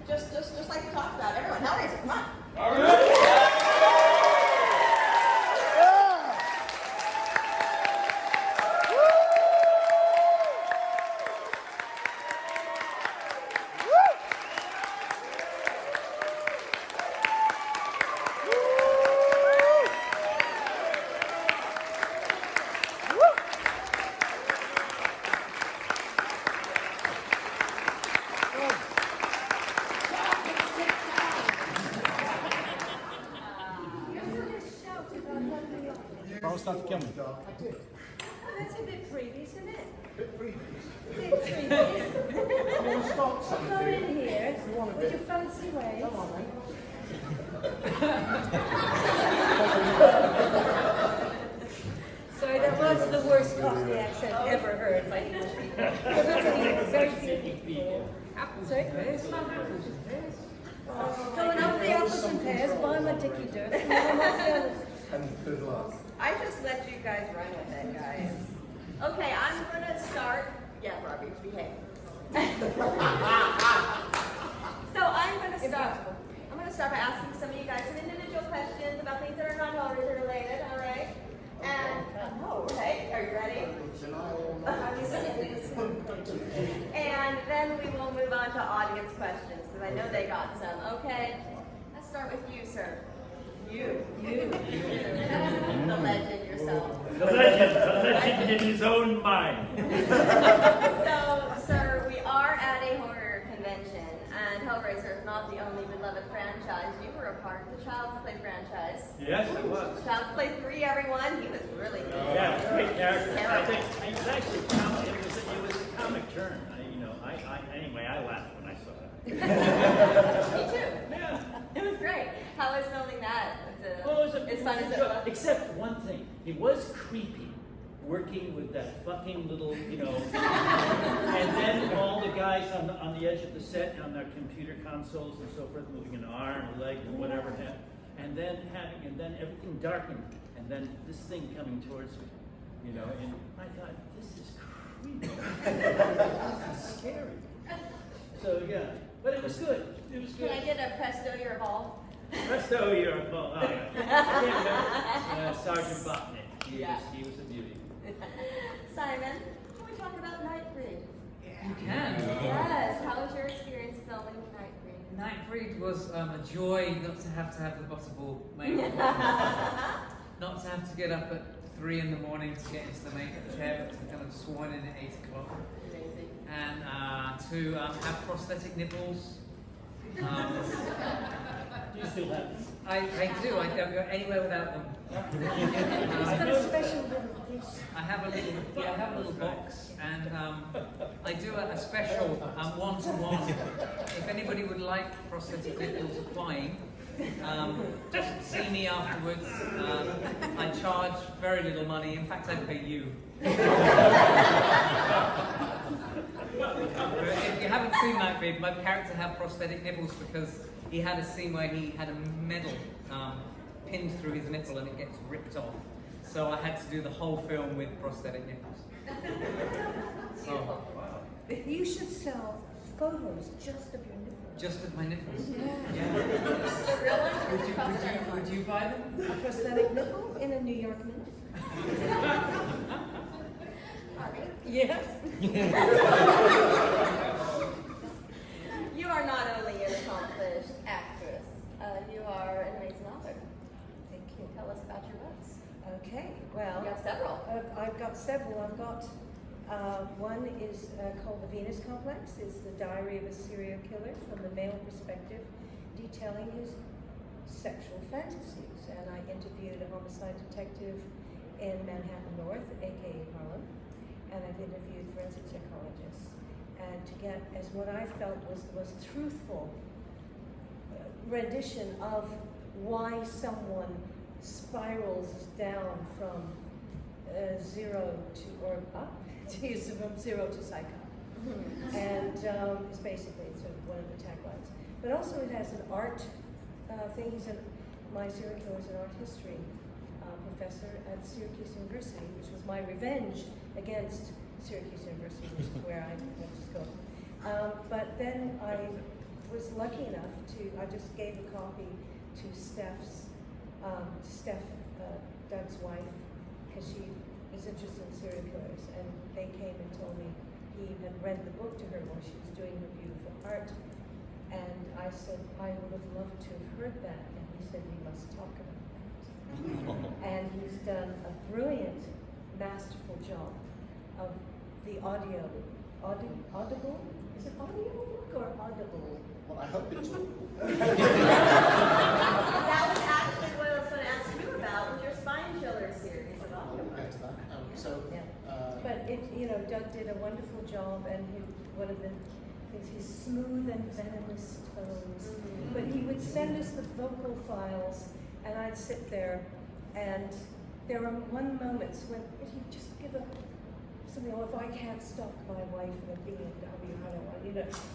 just like we talked about. Everyone, Hellraiser, come on. All right. Start the camera. That's a bit previous, isn't it? Bit previous. Bit previous. Come in here with your fancy ways. Come on, mate. Sorry, that was the worst Cockney accent ever heard by English people. Very beautiful. Sorry? Going over the apples and pears, buy my dicky dirt, and then what's the other? And good luck. I just let you guys run with it, guys. Okay, I'm gonna start. Yeah, Robbie, behave. So I'm gonna start by asking some of you guys some individual questions about things that are not Hellraiser related, all right? And okay, are you ready? And then we will move on to audience questions because I know they got some. Okay, let's start with you, sir. You. The legend yourself. The legend in his own mind. So, sir, we are at a horror convention, and Hellraiser is not the only beloved franchise. You were a part of the Child's Play franchise. Yes, it was. Child's Play 3, everyone. He was really good. Yeah, great character. Terrible. I think it was actually it was a comic turn. Anyway, I laughed when I saw it. Me too. Yeah. It was great. How was filming that? As fun as it joke. was? Except one thing, it was creepy working with that fucking little, and then all the guys on the edge of the set on their computer consoles and so forth, moving an arm, a leg, and whatever, and then everything darkened, and then this thing coming towards me, and I thought, this is creepy. This is scary. So yeah, but it was good. It was good. Can I get a presto, you're a ball? Presto, you're a ball. Oh, yeah. I can't remember. Sergeant Botnick. He was a beauty. Simon, can we talk about Nightbreed? You can. Yes. How was your experience filming Nightbreed? Nightbreed was a joy not to have the butterball makeup. Not to have to get up at 3 in the morning to get into the makeup chair, but to kind of swan in at 8 o'clock. Amazing. And to have prosthetic nipples. Do you still have this? I do. I don't go anywhere without them. He's got a special little dish. I have a little box, and I do a special one-to-one. If anybody would like prosthetic nipples applying, just see me afterwards. I charge very little money. In fact, I pay you. If you haven't seen Nightbreed, my character had prosthetic nipples because he had a scene where he had a medal pinned through his nipple and it gets ripped off. So I had to do the whole film with prosthetic nipples. So, Wow. You should sell photos just of your nipples. just of my nipples. Yeah. The real ones? Would you buy them? A prosthetic nipple in a New York Minute. Yes. You are not only an accomplished actress, you are an amazing author. Thank you. Tell us about your books. Okay, well. You have several. I've got several. I've got one is called The Venus Complex. It's the diary of a serial killer from the male perspective, detailing his sexual fantasies. And I interviewed a homicide detective in Manhattan North, aka Harlem, and I've interviewed forensic psychologists. And to get as what I felt was the most truthful rendition of why someone spirals down from zero to, or up, from zero to psycho. And it's basically sort of one of the taglines. But also it has an art thing. My serial killer is an art history professor at Syracuse University, which was my revenge against Syracuse University, which is where I went to school. But then I was lucky enough to, I just gave a copy to Doug's wife, because she is interested in serial killers, and they came and told me he had read the book to her while she was doing her beautiful art. And I said, I would have loved to have heard that, and he said, we must talk about that. And he's done a brilliant, masterful job of the audible? Is it audio book or audible? Well, I hope it's all. That was actually what I was going to ask you about with your Spine Chiller series of We'll audiobooks. get to that. Yeah. But Doug did a wonderful job, and one of the things, his smooth and venomous tones. But he would send us the vocal files, and I'd sit there, and there were moments when he'd just give a something, if I can't stop my wife in a BMW, I don't want,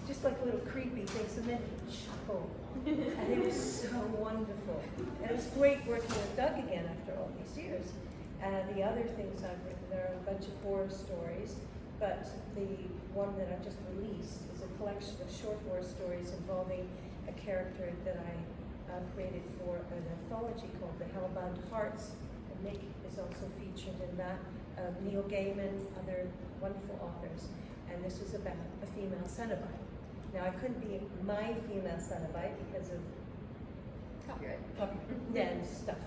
just like little creepy things, and then he'd chuckle. And it was so wonderful. And it was great working with Doug again after all these years. And the other things I've written, there are a bunch of horror stories, but the one that I just released is a collection of short horror stories involving a character that I created for an anthology called The Hellbound Hearts. And Nick is also featured in that. Neil Gaiman, other wonderful authors. And this was about a female Cenobite. Now, I couldn't be my female Cenobite because of Copyright. and stuff,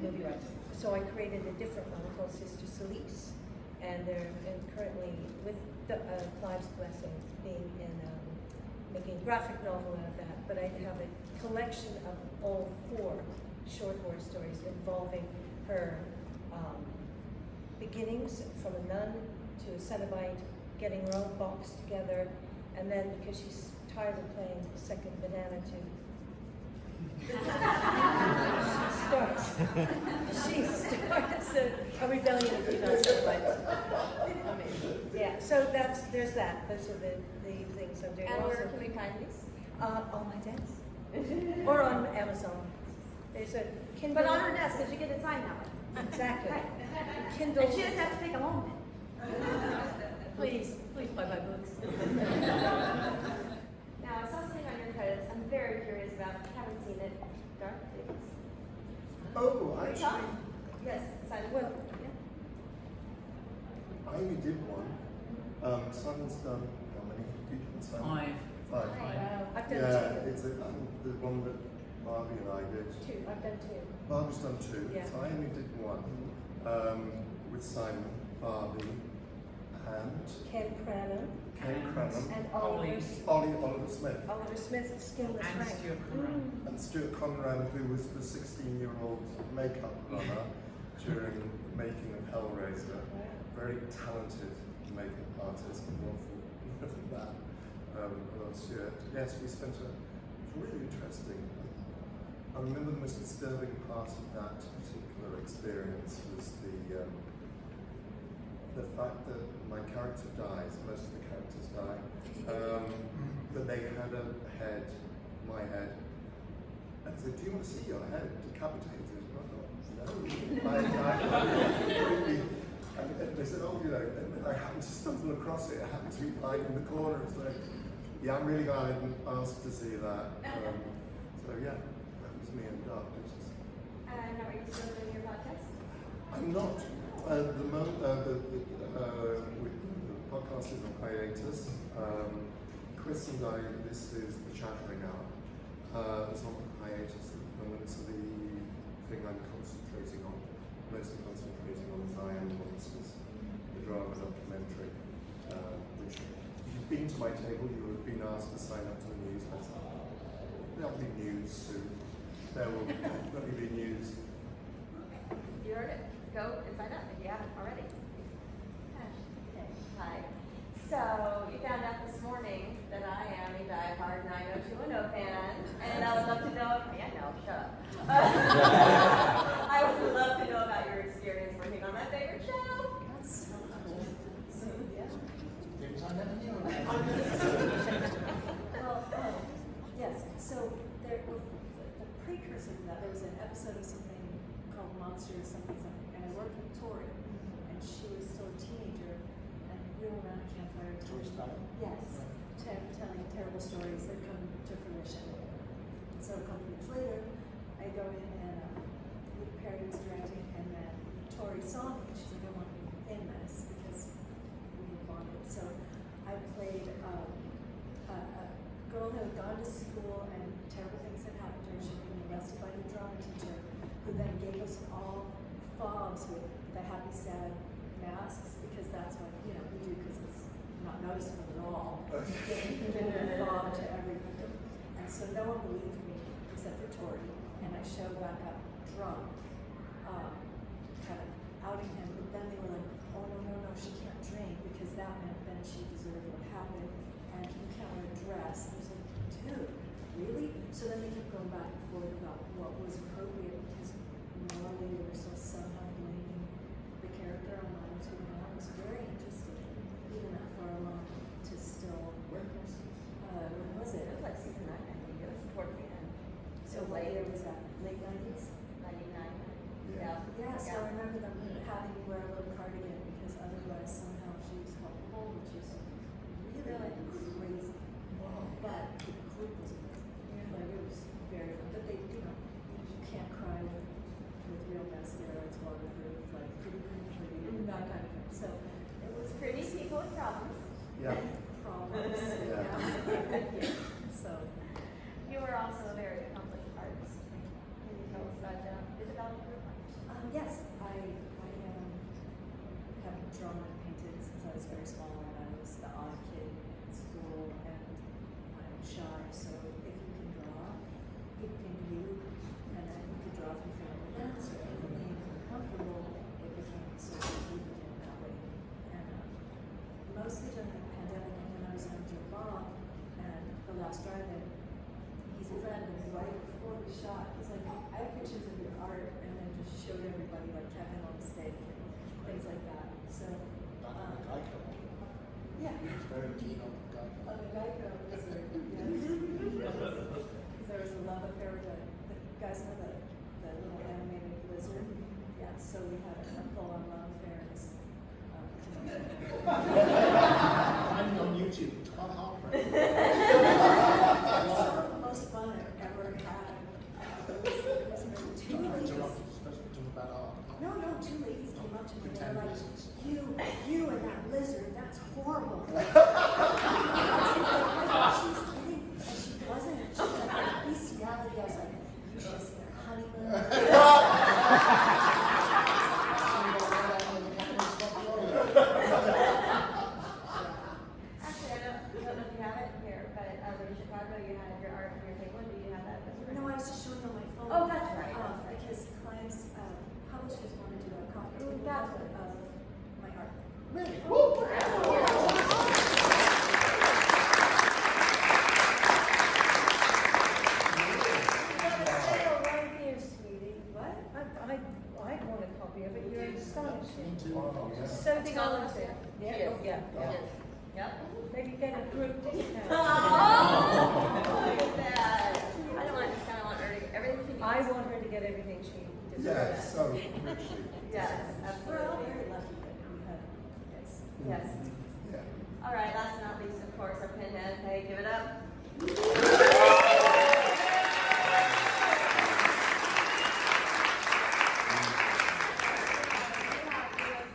movie rights. So I created a different one called Sister Celise, and they're currently with Clive's blessing, being in making a graphic novel out of that. But I have a collection of all 4 short horror stories involving her beginnings from a nun to a Cenobite, getting her own box together, and then because she's tired of playing second banana she starts a rebellion of female Cenobites. Yeah, so there's that. Those are the things I'm doing. And Also, where can we find these? on my desk. Or on Amazon. There's a Kindle. But on her desk, because you get it signed that way. Exactly. Right. Kindle. And she doesn't have to take a moment. Please buy my books. Now, I saw something on your credits I'm very curious about. I haven't seen it. Dark Days. Oh, Can you actually, talk? Yes, silent. Well, I only did one. Simon's done how many? Have you done Simon? 5. 5. I've done Yeah, 2. it's the one that Barbie and I did. 2. I've done 2. Barbie's done 2, Yeah. so I only did 1 with Simon, Barbie, and Ken Cranham Kane Cranham, and Ollie. Oliver Smith, Oliver Smith, Skinless And Frank. Stuart Conrad. and Stuart Conrad, who was the 16-year-old makeup runner during the making of Hellraiser. Very talented makeup artist, and wonderful than that. I love Stuart. Yes, we spent it was really interesting. I remember the most disturbing part of that particular experience was the fact that my character dies, most of the characters die, but they had a head, my head, and said, do you want to see your head decapitated? And I thought, no. And they said, oh, and I happened to stumble across it, I happened to be lying in the corner, it's like, yeah, I'm really glad I didn't ask to see that. So yeah, that was me and Dark Days. And are you still doing your podcast? I'm not. The podcast is on hiatus. Chris and I, this is the Chattering Hour. It's on hiatus at the moment, so the thing I'm mostly concentrating on is I Am Monsters, the drama documentary, which if you've been to my table, you would have been asked to sign up to the newsletter. There'll be news soon. There will definitely be news. You heard it. Go and sign up if you haven't already. Okay. Hi. So you found out this morning that I am a diehard 90210 fan, and I would love to know. Yeah, no, shut up. I would love to know about your experience working on my favorite show. That's so cool. Yeah. Well, yes. So there, the precursor to that, there was an episode of something called Monsters, something, and I worked with Tori, and she was still a teenager, and we were around a campfire. Tori Spelling? Yes, telling terrible stories that come audition. So a couple years later, I go in and Luke Perry was directing, and then Tori saw me, and she's like, I want to be in this because we bonded. So I played a girl who had gone to school and terrible things had happened to her. She'd been arrested by the drama teacher, who then gave us all fobs with the happy, sad masks, because that's what, you know, we do because it's not noticeable at all. Give a fob to every victim. And so no one believed me except for Tori. And I showed back up drunk, kind of outing him. But then they were like, oh, no, she can't drink because that meant then she deserved what happened. And you can't wear a dress. And I was like, dude, really? So then they kept going back and forth about what was appropriate because morally they were still somehow blaming the character on my two. And I was very interested, even that far along, to still. When was it? It was like season 9, I think. It was towards the end. So what year was that? Late 90s? 99. Yeah. Yeah, so I remember them having me wear a little cardigan because otherwise somehow she was culpable, which is really crazy. But the group was amazing. Like it was very fun. But they, you know, you can't cry with real mascara. It's waterproof, like pretty, that kind of thing. So it was Pretty people with problems. Yeah. problems. Yeah. Yeah. So You were also a very accomplished artist. Can you tell us about Isabella? yes, I have drawn and painted since I was very small, and I was the odd kid in school, and I'm shy, so if you can draw, people came to you, and then you could draw from family dance, or anything comfortable, it became so we became that way. And mostly during the pandemic, and when I was on Bob, and the last drive-in, he's a friend, and right before we shot, he's like, I have pictures of your art, and then just showed everybody like Kevin on the steak and things like that. So, yeah. He's very keen on the guy. On the Geico lizard, yes. Because there was a love affair with the guys know the little animated lizard. Yeah, so we had a full-on love affair. Finding on YouTube, Tom Harper. Some of the most fun I've ever had. It was two ladies. Supposed to be talking about art. No, two ladies came up to me and they were like, Reasons. you and that lizard, that's horrible. I thought she was kidding, and she wasn't. She was like, bestiality. I was like, you should have seen her honeymoon. Actually, I don't know if you have it here, but in Chicago you had your art on your table. Do you have that? No, I was just showing on my phone. Oh, that's right. That's right. Because clients, publishers wanted to do a coffee table That's of my art. Really? Right here, sweetie. What? I want a copy of it. You're astonishing. Me too. Oh, yeah. So It's all of us. talented. She Yeah, is. yeah. She is. Yep. Maybe get a group discount. Oh, look at that. I don't want to discount. I want her to get everything she needs. I want her to get everything she deserves. Yeah, so richly. Yes, We're all absolutely. very lucky that we have this. Yes. Yeah. All right, last but not least, of course, our pinhead. Hey, give it up.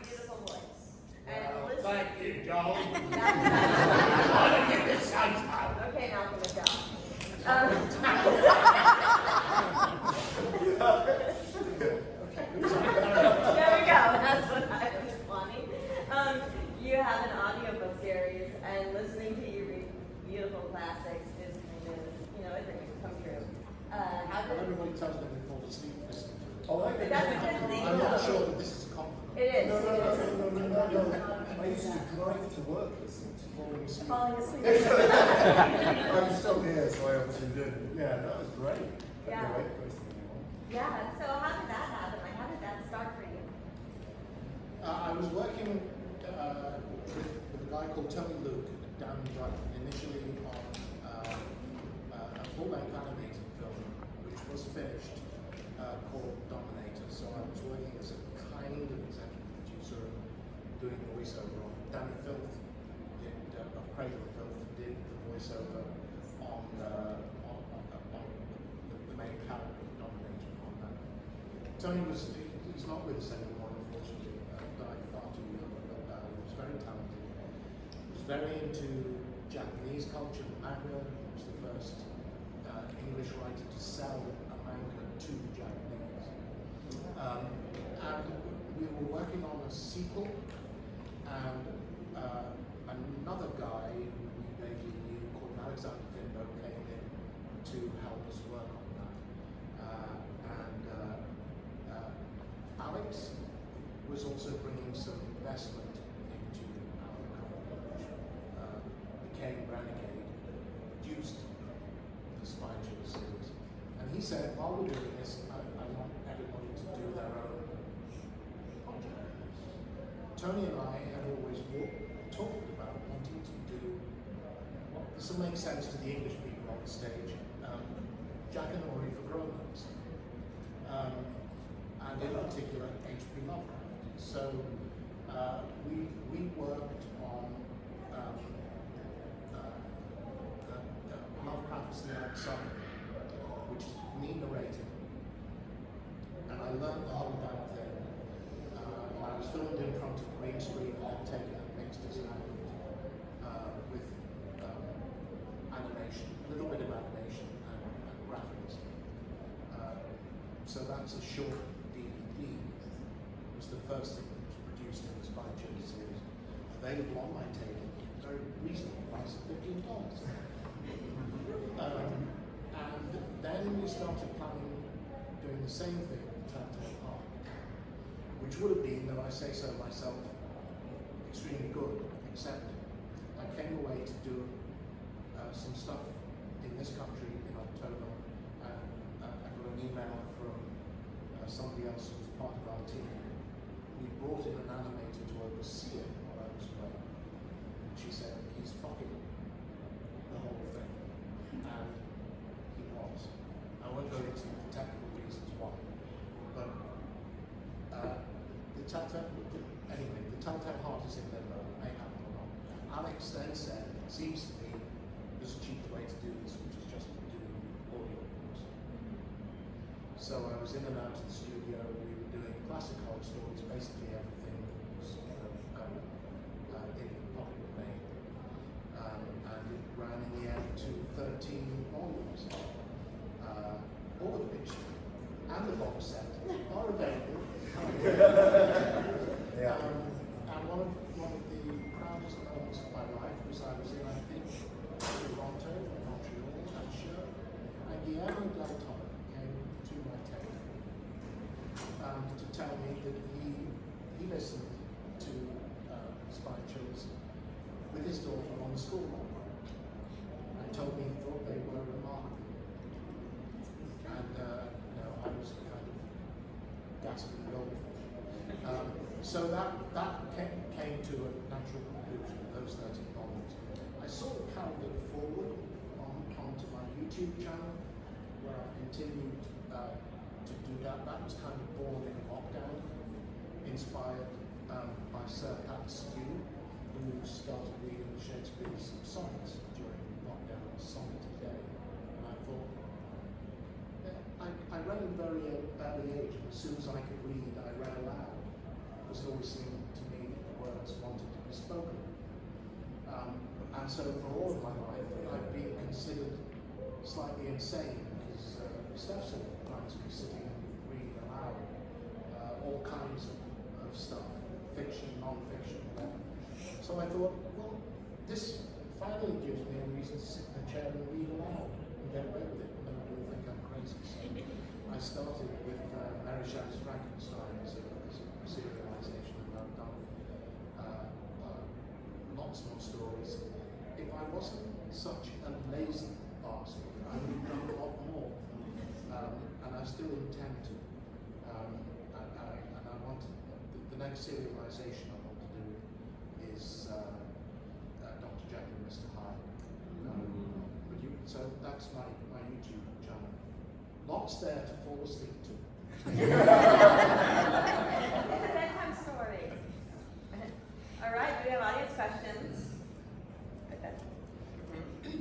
Beautiful voice. And listen. Thank you, Joel. Okay, Malcolm, let's go. There we go. That's what I was wanting. You have an audiobook series, and listening to you read beautiful classics is kind of, a dream come true. How did Everybody tells me they fall asleep listening to it. Oh, I But that's a good thing, I'm not though. sure that this is a compliment. It is. No. It is. I used to drive to work listening to Falling asleep. Falling asleep. I'm still here, so I obviously did. Yeah, that was great. Yeah. Anyway, first thing you want. Yeah. So how did that happen? Like, how did that start for you? I was working with a guy called Tony Luke down in Brighton, initially on a full-length animated film, which was finished, called Dominator. So I was working as a kind of executive producer, doing voiceover on Danny Filth, of Cradle of Filth, did the voiceover on Tony he's not with us anymore, unfortunately. Died far too young, but he was very talented. He was very into Japanese culture, manga. He was the first English writer to sell a manga to the Japanese. And we were working on a sequel, and another guy who we vaguely knew called Alexander Finbo came in to help us work on that. Alex was also bringing some investment into our company, which became Renegade, produced the Spy Chill series. And he said, while we're doing this, I want everybody to do their own project. Tony and I have always talked about wanting to do, this will make sense to the English people on the stage, Jack and Ori for grown-ups. And in particular, H.P. Lovecraft. So we worked on Lovecraft's The Outside, which is me narrating. And I learned the whole damn thing. I was filmed in front of green screen and then taken and mixed as an with animation, a little bit of animation and graphics. So that's a short DVD. It was the first thing that was produced in the Spy Chill series. Available on my table, very reasonable price of $15. And then we started planning doing the same thing with Telltale Heart, which would have been, though I say so myself, extremely good, except I came away to do some stuff in this country in October, and I got an email from somebody else who was part of our team. We brought in an animator to oversee it while I was away. And she said, he's fucking the whole thing. And he was. I won't go into the technical reasons why. But the Telltale Heart is in limbo, it may happen or not. Alex then said, it seems to me there's a cheaper way to do this, which is just to do audio books. So I was in and out of the studio. We were doing classic horror stories, basically everything that was in public domain. And it ran in the end to 13 volumes, all of which, and the box set, are available. And one of the proudest moments of my life was I was in, I think, Toronto or Montreal, I'm not sure, and Guillermo del Toro came to my table to tell me that he listened to Spy Chills with his daughter on the school run, and told me he thought they were remarkable. And I was kind of gasping gold. So that came to a natural conclusion, those 13 volumes. I sort of carried it forward onto my YouTube channel, where I continued to do that. That was kind of born in lockdown, inspired by Sir Pat Stew, who started reading Shakespeare's sonnets during lockdown, sonnet a day. And I thought, I read at a very early age, and as soon as I could read, I read aloud. It always seemed to me that the words wanted to be spoken. And so for all of my life, I've been considered slightly insane, because Steph finds me sitting and reading aloud all kinds of stuff, fiction, non-fiction, whatever. So I thought, well, this finally gives me a reason to sit in a chair and read aloud and get away with it, and nobody will think I'm crazy. So I started with Mary Shelley's Frankenstein as a serialization, and I've done lots more stories. If I wasn't such a lazy bastard, I would have done a lot more, and I still intend to. And I want to, the next serialization I want to do is Dr. Jekyll and Mr. Hyde. So that's my YouTube channel. Lots there to fall asleep to. It's a bedtime story. All right, do we have audience questions?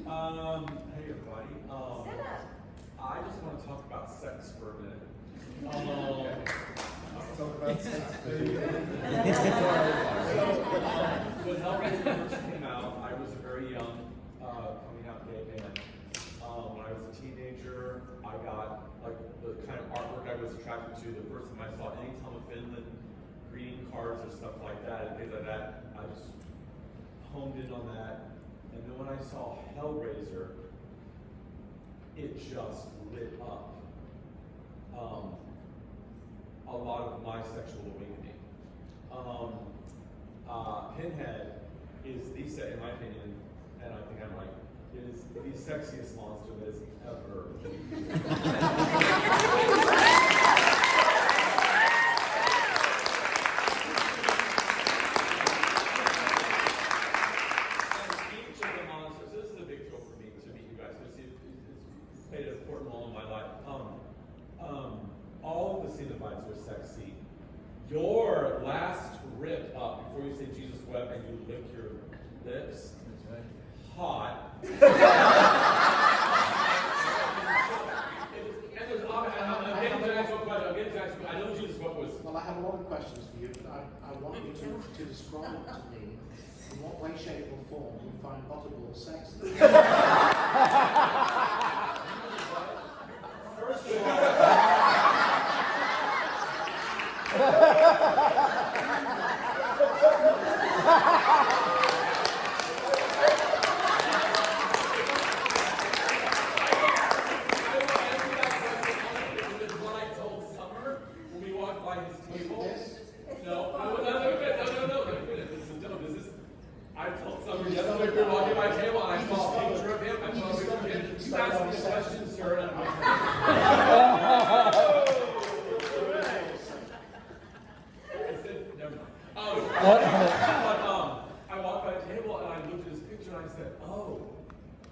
Hey everybody. Stand up. I just want to talk about sex for a minute. Oh. When Hellraiser first came out, I was a very young, coming out gay man. When I was a teenager, I got like the kind of artwork I was attracted to. The first time I saw any Tom of Finland greeting cards or stuff like that, and things like that, I just honed in on that. And then when I saw Hellraiser, it just lit up a lot of my sexual awakening. Pinhead is in my opinion, and I think I'm right, is the sexiest monster that has ever been. Each of the monsters, this is a big deal for me to meet you guys, because it's played an important role in my life. All of the Cenobites were sexy. Your last rip up before you say Jesus wept and you lick your lips, hot. And there's I'm getting to ask you a question. I'm getting to ask you. I know Jesus wept was. Well, I have a lot of questions for you. I want you to describe to me in what way, shape, or form you find Butterball sexy. First of all. I told somebody yesterday we were walking by a table and I saw a picture of him. I saw a picture of him. You asked me a question, sir, and I'm like, I said, never mind. But I walked by a table and I looked at his picture and I said, oh,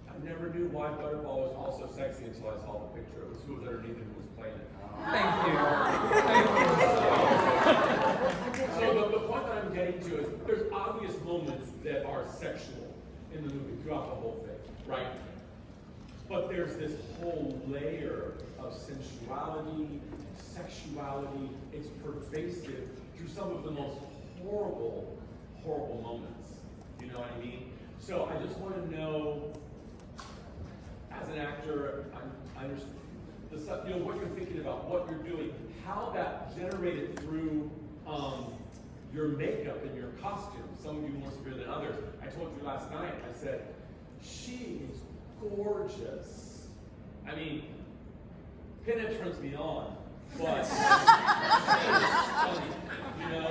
I never knew why Butterball was also sexy until I saw the picture. It was who was underneath and who was playing it. Thank you. So the point that I'm getting to is there's obvious moments that are sexual in the movie throughout the whole thing, right? But there's this whole layer of sensuality, sexuality. It's pervasive through some of the most horrible, horrible moments. You know what I mean? So I just want to know, as an actor, I understand what you're thinking about, what you're doing, how that generated through your makeup and your costume. Some of you more severe than others. I told you last night, I said, she is gorgeous. I mean, Pinhead turns me on, but she is stunning, you know,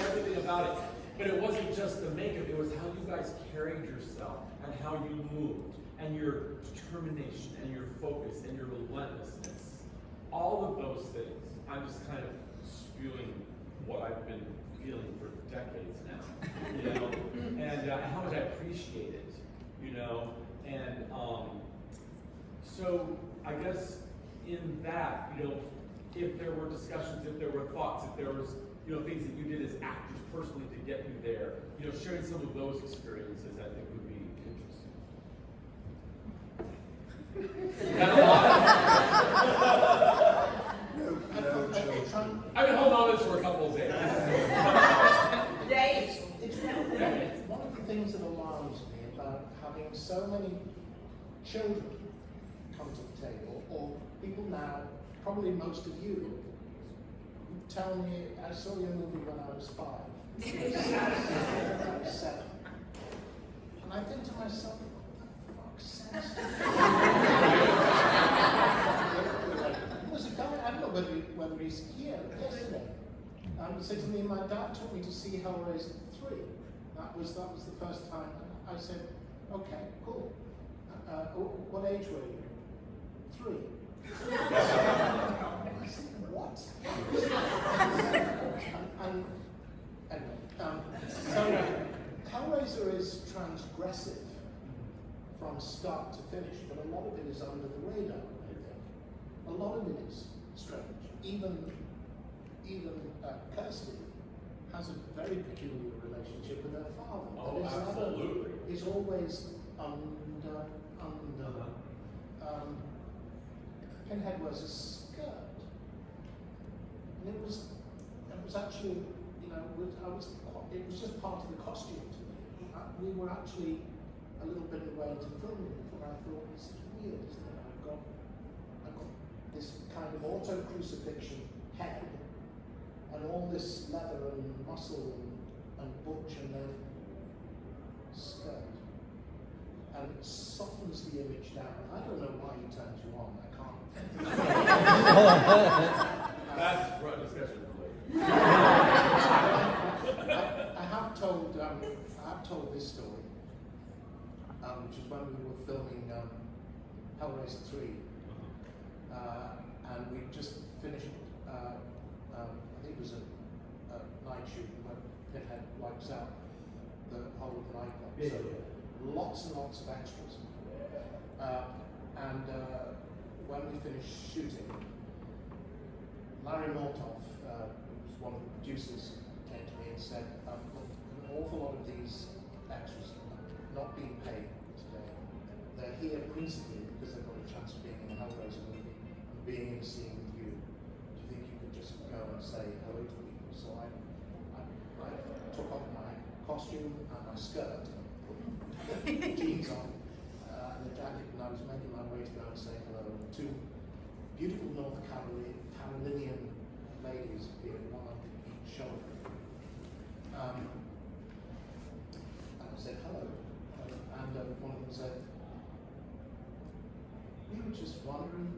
everything about it. But it wasn't just the makeup, it was how you guys carried yourself and how you moved and your determination and your focus and your relentlessness. All of those things, I'm just kind of spewing what I've been feeling for decades now, you know, and how much I appreciate it, you know, and so I guess in that, you know, if there were discussions, if there were thoughts, if there was, you know, things that you did as actors personally to get you there, you know, sharing some of those experiences, I think would be interesting. Got a lot. I've been holding on to this for a couple of days. It's one of the things that alarms me about having so many children come to the table, or people now, probably most of you, tell me, I saw your movie when I was 5, when I was 7. And I think to myself, what the fuck sense? There's a guy, I don't know whether he's here yesterday, said to me, my dad took me to see Hellraiser 3. That was the first time. I said, okay, cool. What age were you? 3. I said, what? and anyway, so Hellraiser is transgressive from start to finish, but a lot of it is under the radar, I think. A lot of it is strange. Even Kirsty has a very peculiar relationship with her father. Oh, absolutely. Is always under. Pinhead wears a skirt, and it was actually it was just part of the costume to me. We were actually a little bit away into filming before I thought, this is weird, isn't it? I've got this kind of auto crucifixion head and all this leather and muscle and butch and then skirt. And it softens the image down. I don't know why he turns you on, I can't. That's for a discussion for later. I have told this story, which is when we were filming Hellraiser 3, and we just finished. I think it was a night shoot where Pinhead wipes out the whole of the nightclub. Yeah, So yeah. lots and lots of extras. And when we finished shooting, Larry Mortoff, who was one of the producers, came to me and said, look, an awful lot of these extras are not being paid today. They're here principally because they've got a chance of being in a Hellraiser movie and being in a scene with you. Do you think you could just go and say hello to people? So I took off my costume and my skirt, put jeans on, and the jacket, and I was making my way to go and say hello. Two beautiful North Carolinian ladies appeared, one on each shoulder. And I said hello, and one of them said, we were just wondering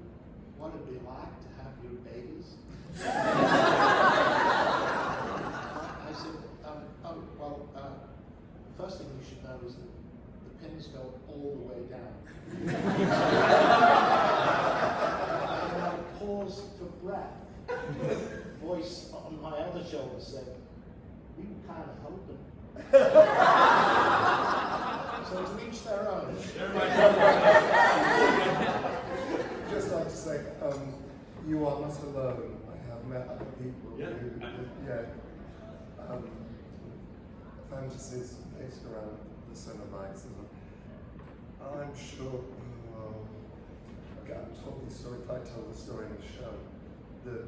what it'd be like to have your babies. I said, the first thing you should know is that the pins go all the way down. And I paused for breath. Voice on my other shoulder said, we were kind of hoping. So to each their own. Just like to say, you are not alone. I have met other people Yeah. Fantasies based around the Cenobites. I'm sure, I told the story, if I told the story in the show, that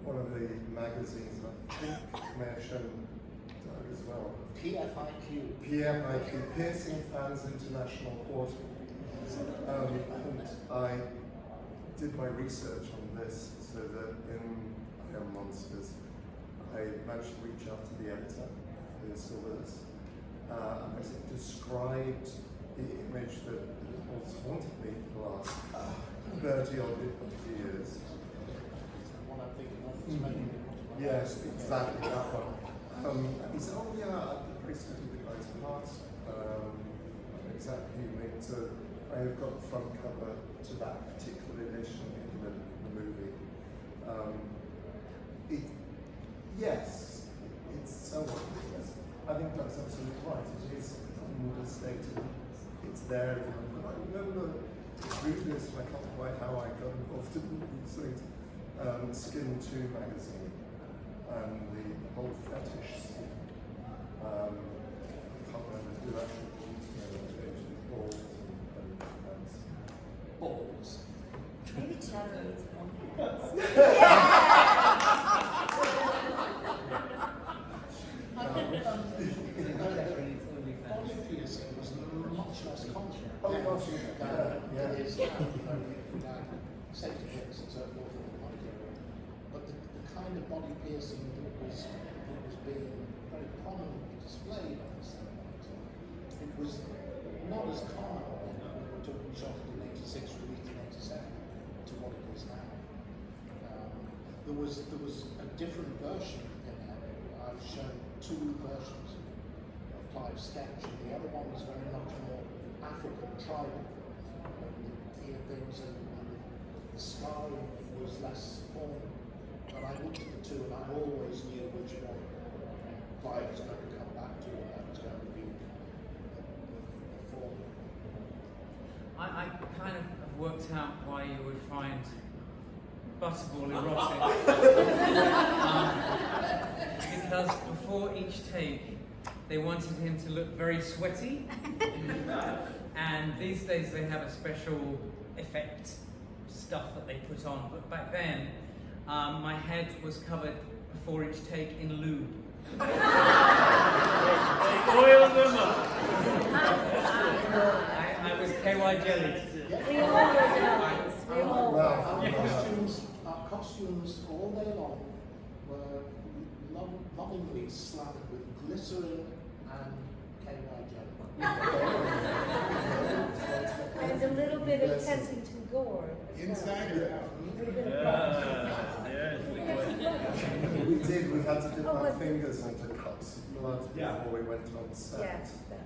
one of the magazines, I think may have shown Doug as well, PFIQ. Piercing Fans International Portal. And I did my research on this so that in Iron Monsters, I managed to reach out to the editor, who is still with us, and I described the image that has haunted me for the last 30 odd years. What I'm thinking of is making it. Yes, exactly that one. And he said, oh yeah, I'm pretty studied the guy's past. Exactly unique to, I have got the front cover to that particular edition in the movie. Yes, it's somewhat, I think that's absolutely right. It is understated. It's there. I remember reading this, and I can't quite how I got involved in these things. Skin 2 magazine and the whole fetish scene. I can't remember who actually balls and Balls. Maybe Chatter needs one. Body piercing was much less common Oh, gosh, than it is now. You know, safety pins and so forth in the body area. But the kind of body piercing that was being very prominently displayed on the Cenobites, it was not as common when we were talking shot in 86, released in 87, to what it is now. There was a different version in there. I was shown 2 versions of Clive's sketch, and the other one was very much more African tribal. The things and the scarring was less formal. But I looked at the 2 and I always knew which one Clive was going to come back to, and that was going to be the formal. I kind of have worked out why you would find Butterball erotic. Because before each take, they wanted him to look very sweaty. And these days they have a special effect stuff that they put on. But back then, my head was covered before each take in lube. They oiled them up. I was KY jelly. We all were darlings. We all were. Our costumes all day long were lovingly slathered with glycerin and KY jelly. And a little bit of Kensington gore as well. Exactly. Yes, We did. We had to dip Oh, our but- fingers into cups of blood Yeah. before we went on set. Yes, that's.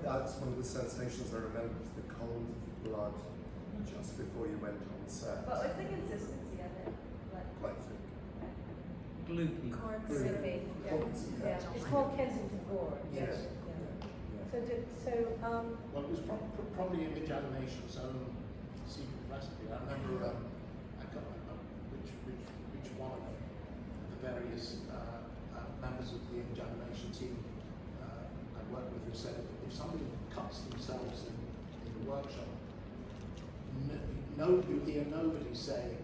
That's one of the sensations I remember, was the cold blood just before you went on set. What was the consistency of it? What? Quite thick. Gloopy. Corn Really? syrup. Yeah, it's called Kensington Gore. Yes. Yeah. Well, it was probably Image Animation's own secret recipe. I remember I got which one of the various members of the Image Animation team I worked with who said if somebody cuts themselves in the workshop, you hear nobody say,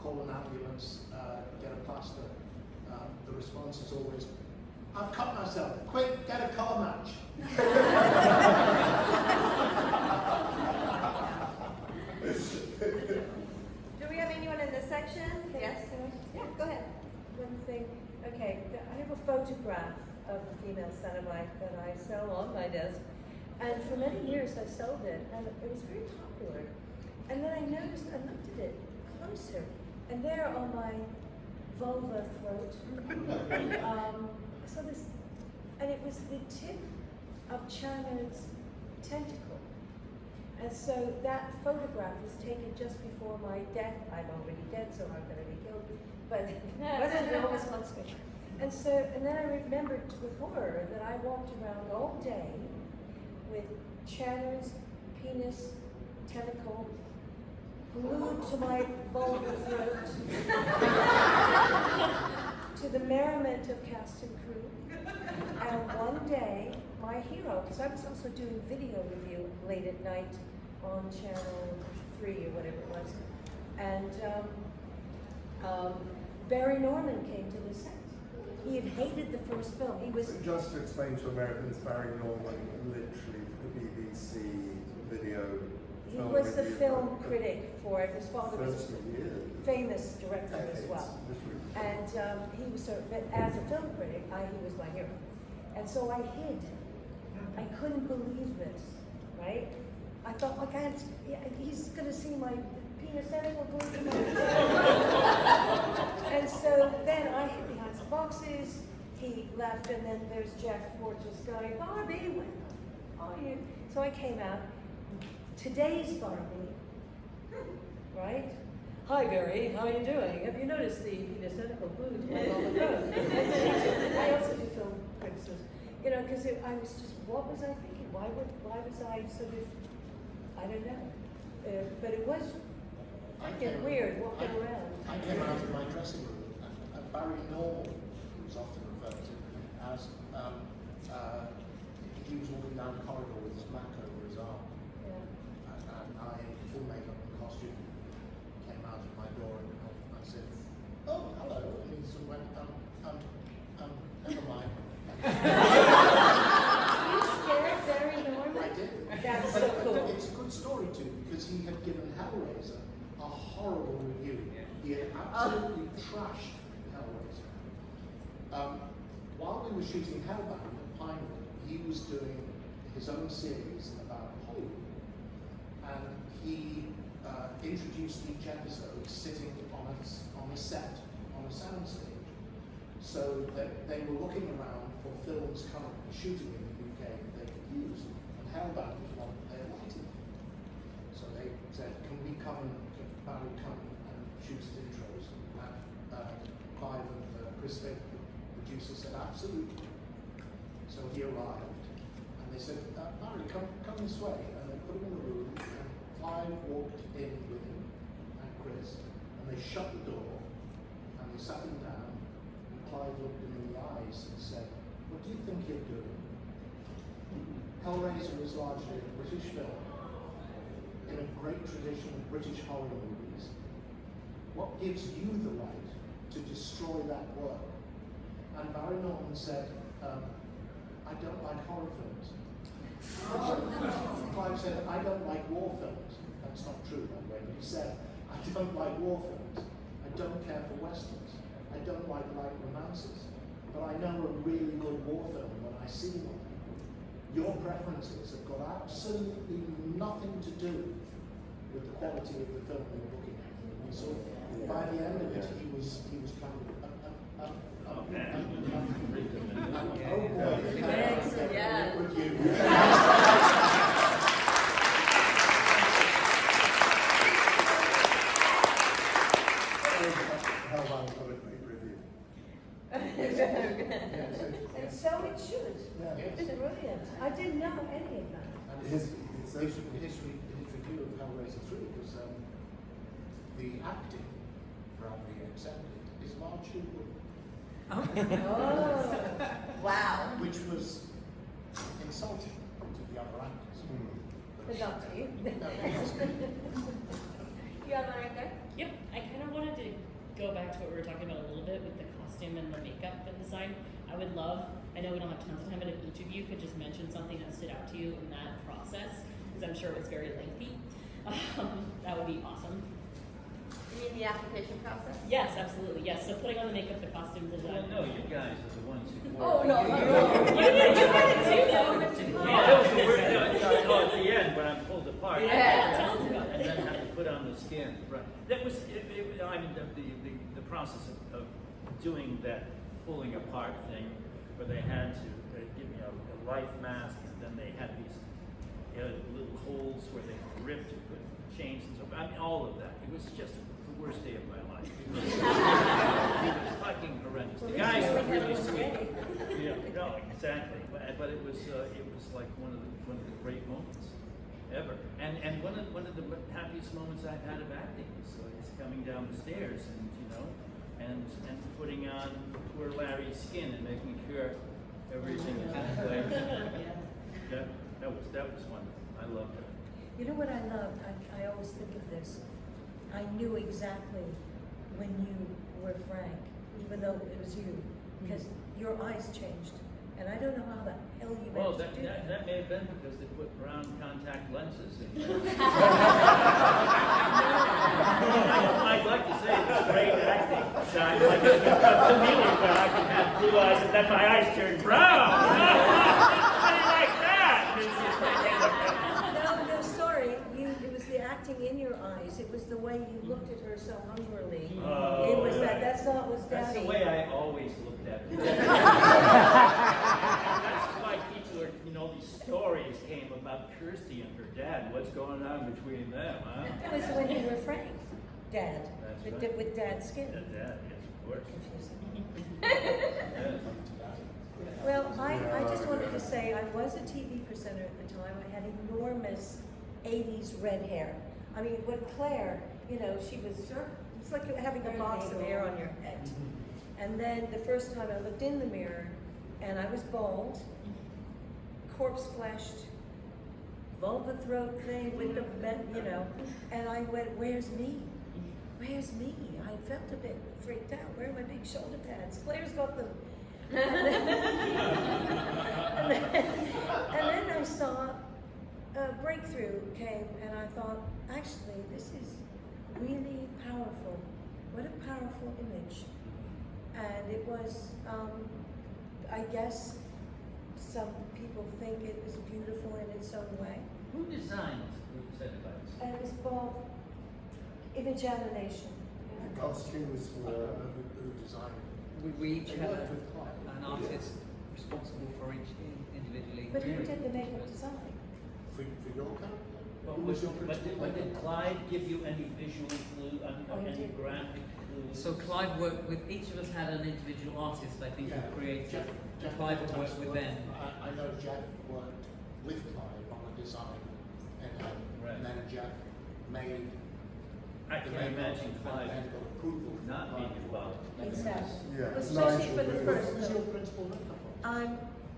call an ambulance, get a plaster. The response is always, I've cut myself. Quick, get a color match. Do we have anyone in this section? Yes? Yeah, go ahead. One thing, okay, I have a photograph of a female Cenobite that I sell on my desk. And for many years I sold it, and it was very popular. And then I noticed, I looked at it closer, and there on my vulva throat, I saw this, and it was the tip of China's tentacle. And so that photograph was taken just before my death. I'm already dead, so I'm going to be killed. But wasn't almost wants me. And so, and then I remembered with horror that I walked around all day with Channer's penis tentacle glued to my vulva throat, to the merriment of cast and crew. And one day, my hero, because I was also doing video review late at night on Channel 3 or whatever it was, and Barry Norman came to the set. He had hated the first film. He was Just to explain to Americans, Barry Norman, literally the BBC video. he film was the review film for critic for it. His father was 30 years. a famous director as Decades, well. literally. And he was but as a film critic, he was my hero. And so I hid. I couldn't believe this, right? I thought, he's gonna see my penis tentacle going to my And so then I hid behind some boxes, he left, and then there's Jeff Porteous going, Barbie, where are you? So I came out, today's Barbie, right? Hi Barry, how are you doing? Have you noticed the penis tentacle glued to my vulva throat? I also do film criticism, because I was just, what was I thinking? Why was I sort of, I don't know. But it was freaking weird walking around. I came out of my dressing room, and Barry Norman, who was often referred to as, he was walking down the corridor with his Mac over his arm, Yeah. and I, in full makeup and costume, came out of my door and I said, "Oh, hello," and he sort of went, never mind. You scared Barry Norman? I did. That's But so cool. It's a good story too, because he had given Hellraiser a horrible review. He had absolutely trashed Hellraiser. While we were shooting Hellbound at Pinewood, he was doing his own series about Hollywood, and he introduced each episode sitting on a set, on a soundstage, so that they were looking around for films currently shooting in the UK that they could use, and Hellbound was one that they wanted. So they said, can Barry come and shoot his intros? And Clive and Chris Fick, the producer, said, absolutely. So he arrived, and they said, Barry, come this way. And they put him in the room, and Clive walked in with him, and Chris, and they shut the door, and they sat him down, and Clive looked him in the eyes and said, what do you think you're doing? Hellraiser is largely a British film, in a great tradition of British horror movies. What gives you the right to destroy that work? And Barry Norton said, I don't like horror films. Clive said, I don't like war films. That's not true, by the way. He said, I don't like war films. I don't care for westerns. I don't like light romances. But I know a really good war film when I see one. Your preferences have got absolutely nothing to do with the quality of the film we were looking at. And so by the end of it, he was kind of oh boy, Thanks, yeah. review. Hellraiser got a great review. And so it should. Yeah. It's brilliant. I didn't know any of that. And His his review of Hellraiser 3 was the acting, proudly accepted, is largely good. Oh. Wow. Which was insulting to the other actors. But not to you. You have one right there? Yep, I kind of wanted to go back to what we were talking about a little bit with the costume and the makeup and design. I would love, I know we don't have tons of time, but if each of you could just mention something that stood out to you in that process, because I'm sure it was very lengthy, that would be awesome. You mean the application process? Yes, absolutely, yes. So putting on the makeup, the costume design. Well, no, you guys are the ones who Oh, no, no, no. You did it too, though. That was the word, at the end when I'm pulled apart. Yeah. Tell us about And it. then have to put on the skin, right. That was, I mean, the process of doing that pulling apart thing, where they had to give me a life mask, and then they had these little holes where they ripped and put chains and stuff. I mean, all of that. It was just the worst day of my life. It was fucking horrendous. The guys were really sweet. Yeah, no, exactly. But it was like one of the great moments ever. And one of the happiest moments I've had of acting is coming down the stairs and putting on poor Larry's skin and making sure everything is in place. That was wonderful. I loved it. You know what I loved? I always think of this. I knew exactly when you were Frank, even though it was you, because your eyes changed. And I don't know how the hell you Well, managed to do that. that may have been because they put brown contact lenses in. I'd like to say it was great acting. Like a chameleon where I can have blue eyes and then my eyes turn brown. How do you like that? No, sorry. It was the acting in your eyes. It was the way you looked at her so hungrily. Oh, It was right. that's not what's That's Daddy. the way I always looked at it. That's why people are, these stories came about Kirsty and her dad. What's going on between them, huh? It was when you were Frank, Dad. That's With, right. with Dad's skin. Dad, yes, of course. Confusing. Well, I just wanted to say I was a TV presenter at the time. I had enormous 80s red hair. I mean, with Claire, she was, it's like having a box of hair on your head. And then the first time I looked in the mirror, and I was bald, corpse fleshed, vulva throat thing with the, and I went, where's me? Where's me? I felt a bit freaked out. Where are my big shoulder pads? Claire's got them. And then I saw a breakthrough came, and I thought, actually, this is really powerful. What a powerful image. And it was, I guess, some people think it was beautiful in its own way. Who designed Set Device? And it was called Imagination. The costumes I don't were. know who designed it. We each They had worked with Clive. an artist responsible for each individually. But who did the makeup design? For your character? But Who was your principal did makeup Clive give you any visual clue, Oh, he any did. graphic clues? So Clive worked with, each of us had an individual artist, I think, who created. Jeff Clive would work with them. I know Jeff worked with Clive on the design, and then Jeff made. I the can makeup imagine Clive and got approval from not Clive being for involved. making Exactly. this. Yeah, Especially Nigel for the really- first Who was your film. principal makeup artist? I'm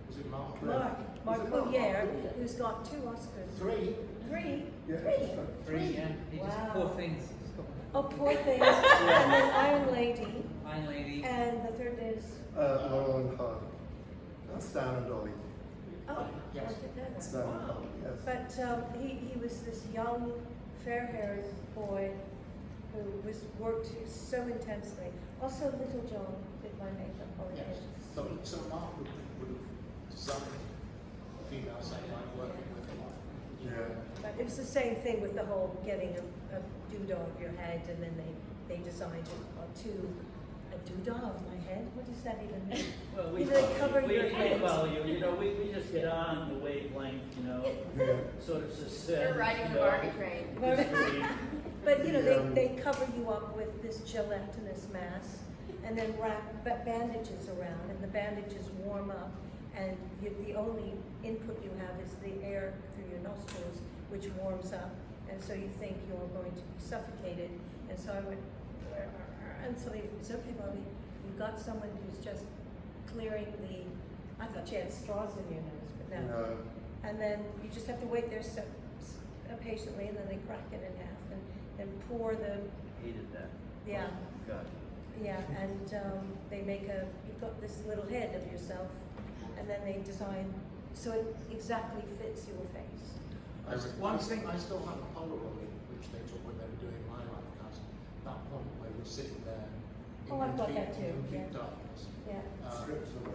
Was it Mark? Mark Was it Collier, Collier? who's got 2 Oscars. Three? Three? Yeah. Three? Three, yeah. He just, Wow. poor things. He's got Oh, poor things. And then Iron Lady. Iron Lady. And the third is, Laurel and Hardy. That's Dan and Dolly. oh, Yes. I did that. That's Dan and Dolly, yes. But he was this young, fair-haired boy who worked so intensely. Also, Little John did my makeup all the Yes. time. So Mark would have designed female satellite working with a lot. Yeah. But it was the same thing with the whole getting a doodah of your head, and then they designed a doodah of my head. What does that even mean? Well, You know, they cover we your head. follow you. You know, we just get on the wavelength. You know, Yeah. sort of success. You're riding the Barbie train. But you know, Yeah. they cover you up with this gelatinous mass, and then wrap bandages around, and the bandages warm up, and the only input you have is the air through your nostrils, which warms up, and so you think you're going to be suffocated. And so I went, and so it's okay, Bobby. You've got someone who's just clearing the. I thought you had straws in your nose, but no. No. And then you just have to wait there patiently, and then they crack it in half and pour the. Hated that. Yeah. God. Yeah, and they make you've got this little head of yourself, and then they design so it exactly fits your face. One thing I still have a Polaroid which they took when they were doing my life cast. That point where you're sitting there in Oh, I've got that too, complete yeah. darkness. Yeah. Strips of it.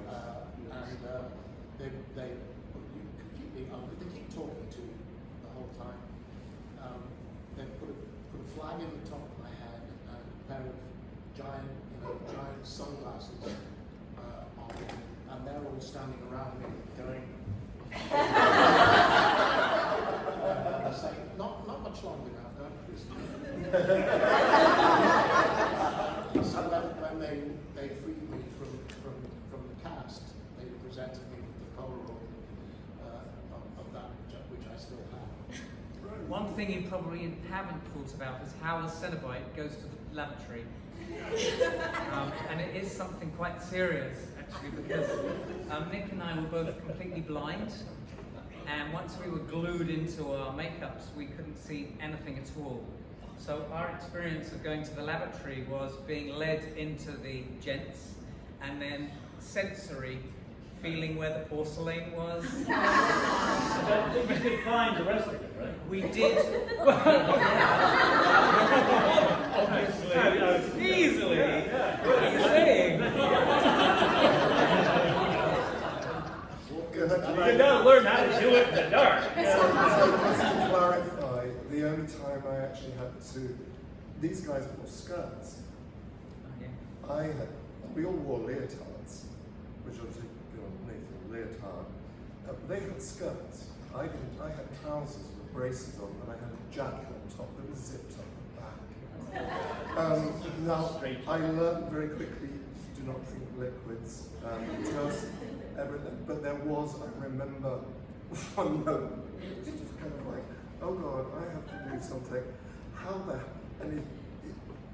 They completely they keep talking to you the whole time. They put a flag in the top of my head and a pair of giant sunglasses on, and they're all standing around me going. And I say, not much longer now, don't So when they freed me from the cast, they presented me with the Polaroid of that which I still have. One thing you probably haven't thought about is how a Cenobite goes to the lavatory. And it is something quite serious, actually, because Nick and I were both completely blind, and once we were glued into our makeups, we couldn't see anything at all. So our experience of going to the lavatory was being led into the gents, and then sensory, feeling where the porcelain was. I think you could find the rest of it, right? We did. Obviously. Easily. Yeah. What are you saying? You gotta learn how to do it in the dark. So just to clarify, the only time I actually had to, these guys wore skirts. We all wore leotards, which obviously go underneath a leotard. They had skirts. I didn't. I had trousers with braces on, and I had a jacket on top that was zipped up the back. Now, I learned very quickly, do not drink liquids, just everything. But there was, I remember, one moment, it was just kind of like, oh God, I have to do something. How the, and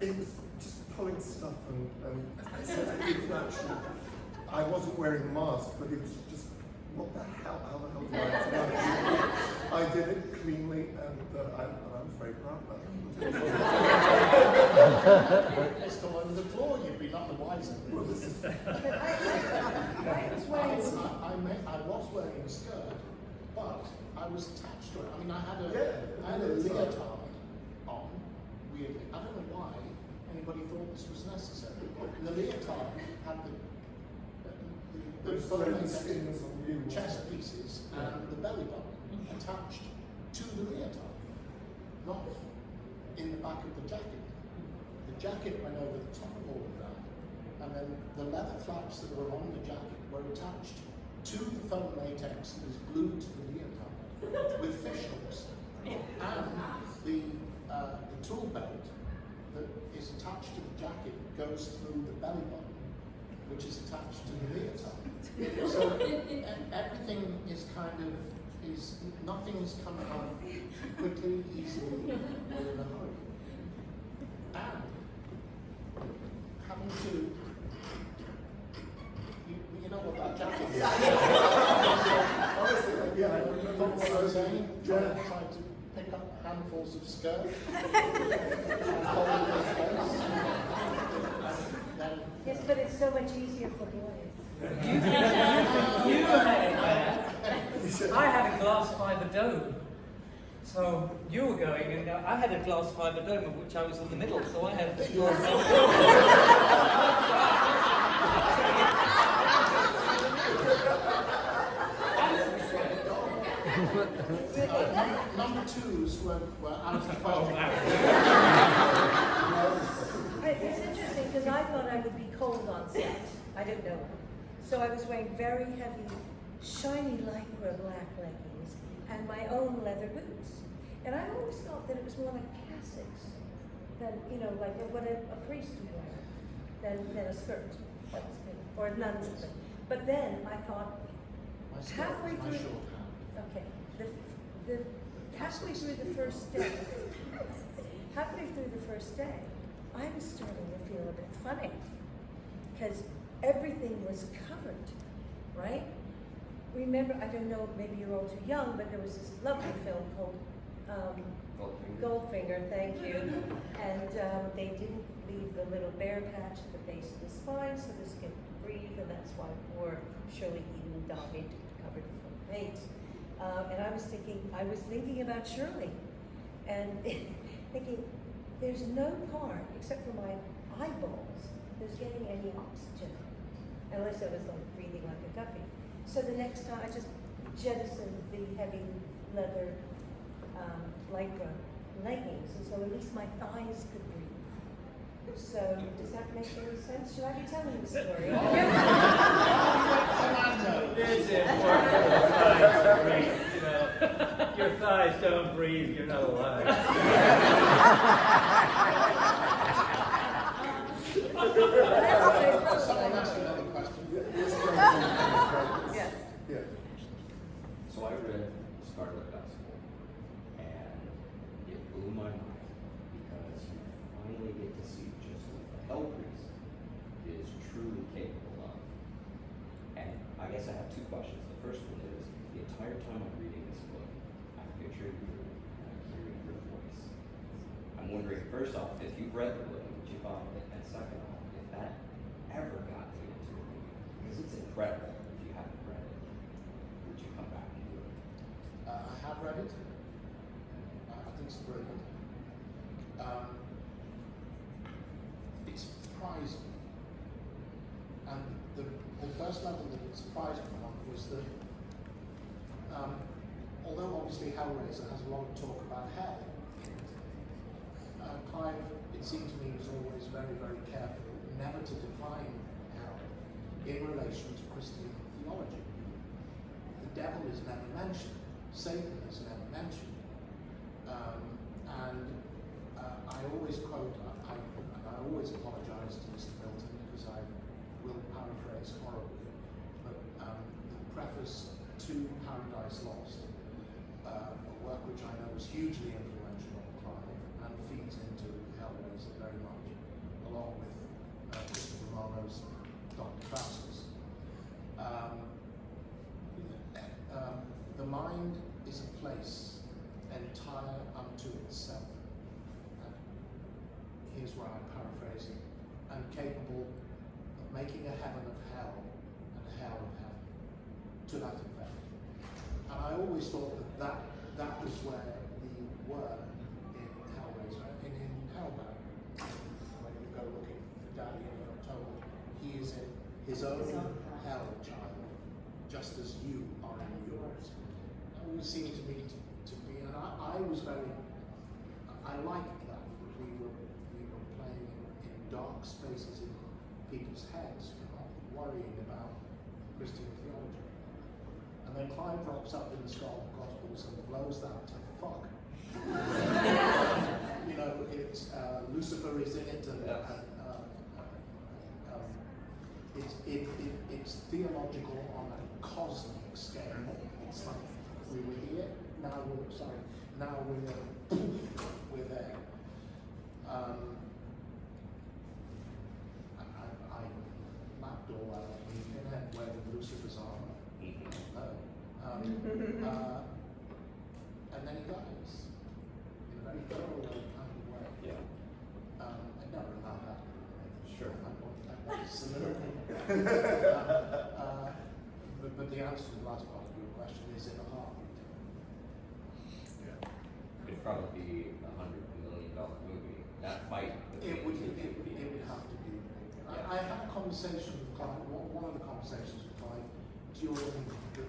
it was just pulling stuff and it actually, I wasn't wearing a mask, but it was just, what the hell, how the hell did I do that? I did it cleanly, and I was very proud of that. It's all over the floor, you'd be none the wiser. I was wearing a skirt, but I was attached to it. I mean, I had a leotard on, weirdly. I don't know why anybody thought this was necessary. The leotard had the chest pieces and the belly button attached to the leotard, not in the back of the jacket. The jacket went over the top of all of that, and then the leather flaps that were on the jacket were attached to the foam latex that was glued to the leotard with fish hooks. And the tool belt that is attached to the jacket goes through the belly button, which is attached to the leotard. So everything is nothing is coming out quickly, easily, or in a hurry. And having to, you know what that jacket is? Honestly, yeah, I remember What I was saying? Yeah. Trying to pick up handfuls of skirt and hold but it's so much easier for boys. You had it there. I had a glass fiber dome. So you were going, and I had a glass fiber dome of which I was in the middle, so I had the glass fiber Number twos were out of the It's interesting because I thought I would be cold on set. I didn't know. So I was wearing very heavy, shiny lycra black leggings and my own leather boots. And I always thought that it was more like cassocks than, like what a priest would wear, than a skirt. That was good. Or a nun's thing. But then I thought, halfway through, okay, the halfway through the first day, I was starting to feel a bit funny because everything was covered, right? Remember, I don't know, maybe you're all too young, but there was this lovely film called Goldfinger, thank you. And they didn't leave the little bare patch at the base of the spine so the skin could breathe, and that's why poor Shirley Eden died covered in paint. And I was thinking about Shirley, and thinking, there's no part, except for my eyeballs, that's getting any oxygen, unless I was like breathing like a guppy. So the next time, I just jettisoned the heavy leather lycra leggings, and so at least my thighs could breathe. So does that make any sense? Should I be telling the story? It's important for the thighs to breathe, Your thighs don't breathe, you're not alive. Someone asked another question. Yes. Yeah. So I read Scarlet Gospel, and it blew my mind because you finally get to see just what the Hell Priest is truly capable of. And I guess I have two questions. The first one is, the entire time I'm reading this book, I'm picturing you and I'm hearing your voice. I'm wondering, first off, if you've read the book, would you buy it? And second off, if that ever got made into a movie, because it's incredible if you haven't read it, would you come back and do it? I have read it. I think it's brilliant. It's surprising. And the first level that it surprised me on was that, although obviously Hellraiser has a lot of talk about hell, Clive, it seemed to me, was always very, very careful never to define hell in relation to Christian theology. The devil is never mentioned. Satan is never mentioned. I always quote, and I always apologize to Mr. Milton because I will paraphrase horribly, but the preface to Paradise Lost, a work which I know is hugely influential on Clive and feeds into Hellraiser very much, along with Christopher Marlowe's Dr. Faustus. The mind is a place entire unto itself. And here's where I paraphrase it. And capable of making a heaven of hell and a hell of heaven. To that effect. And I always thought that was where we were in Hellraiser, in Hellbound. When you go looking for Daddy and you're told he is in his own hell, child, just as you are in yours. It always seemed to me to be, and I was very, I liked that we were playing in dark spaces in people's heads, not worrying about Christian theology. And then Clive drops up in the Gospels and blows that to fuck. It's Lucifer is in it, and it's theological on a cosmic scale. It's like we were here, now we're there. I mapped all that on the internet where Lucifer's armor. And then he dies in a very thorough kind of way. Yeah. I never allowed that. Sure. That was Absolutely. But the answer to the last part of your question is in a heartbeat. It'd probably be $100 million movie. That fight. It would have to be. I had a conversation with Clive, one of the conversations with Clive during the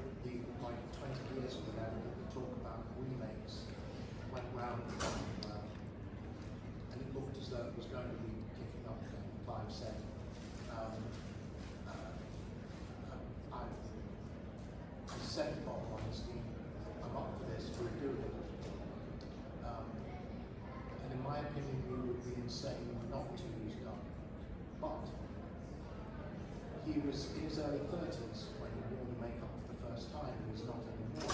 like 20 years or whatever that the talk about remakes went round and round and round. And it looked as though it was going to be kicking up again. Clive said, I said to Bob Weinstein, I'm up for this, we'll do it. And in my opinion, we would be insane not to use Doug. But he was in his early 30s when he wore the makeup for the first time. He's not anymore.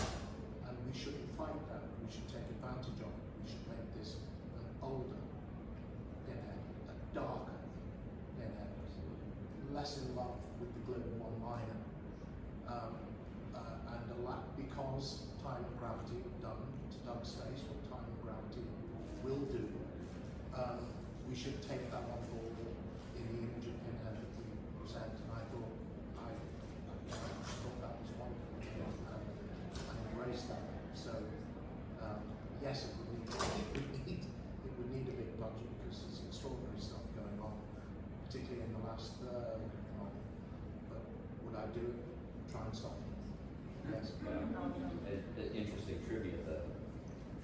And we shouldn't fight that. We should take advantage of it. We should make this an older Pinhead, a darker Pinhead, less in love with the glib one-liner. And a lot, because Time and Gravity have done to Doug's face what Time and Gravity will do, we should take that on board in the image of Pinhead that we present. And I thought that was wonderful and embraced that. So yes, it would need a big budget because there's extraordinary stuff going on, particularly in the last third. But would I do it? Try and stop it? Yes. Interesting trivia that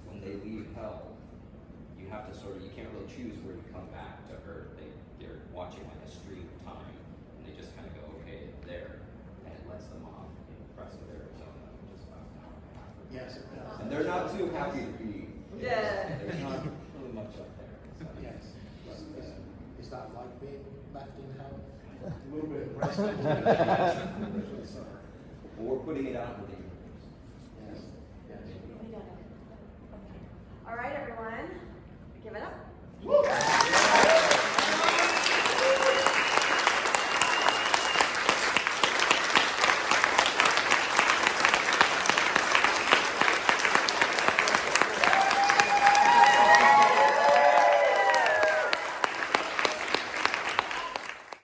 when they leave hell, you have to you can't really choose where you come back to Earth. They're watching like a stream of time, and they just kind of go, okay, there, and it lets them off in Prescott, Arizona, which is about an hour and a half. Yes. And they're not too happy to be. Yeah. There's not really much up there. So. Yes. Is that like being left in hell? A little bit. But we're putting it out in the universe. Yes. Yes. All right, everyone, give it up.